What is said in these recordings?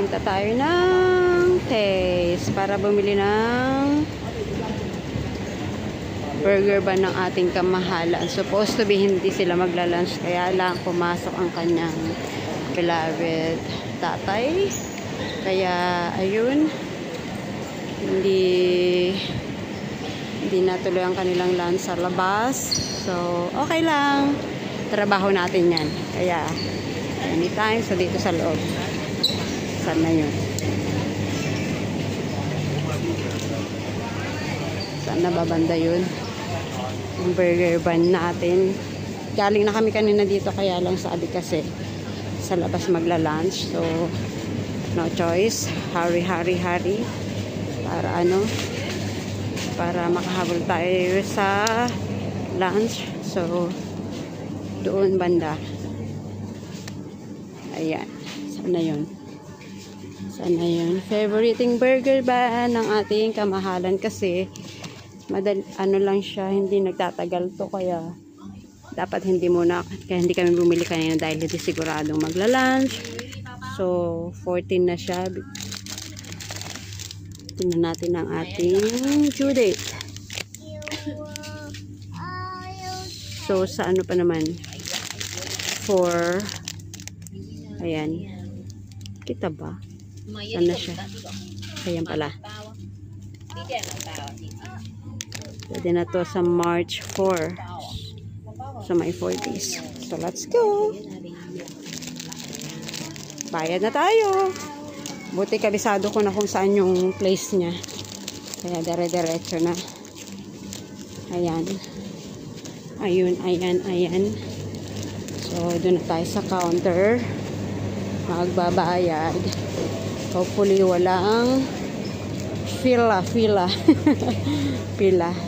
punta tayo ng Taste para bumili ng burger ba ng ating kamahalan. Supposed to be hindi sila magla-lunch, kaya lang pumasok ang kanyang beloved tatay. Kaya ayun, hindi natuloy ang kanilang lunch sa labas. So okay lang, trabaho natin yan. Kaya anytime, so dito sa loob. Saan na yun? Saan na babanda yun? Yung burger van natin. Galing na kami kanina dito, kaya lang sabi kasi sa labas magla-lunch. So no choice. Hurry. Para makahabol tayo sa lunch. So doon banda. Ayan. Sana yun. Favoriting burger ba ng ating kamahalan, kasi ano lang siya, hindi nagtatagal to, kaya dapat hindi kami bumili kanina dahil hindi siguradong magla-lunch. So 14 na siya. Tingnan natin ang ating due date. So sa ano pa naman, ayan, kita ba? Saan na siya? Ayan pala. Pwede na to sa March 4. So may 4 days. So let's go. Bayad na tayo. Buti kabisado ko na kung saan yung place niya. Kaya dire-diretso na. Ayan. Ayan. So doon na tayo sa counter. Magbabayad. Hopefully walang pila.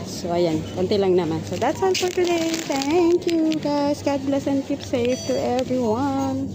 So ayan, konti lang naman. So that's all for today. Thank you guys. God bless and keep safe to everyone.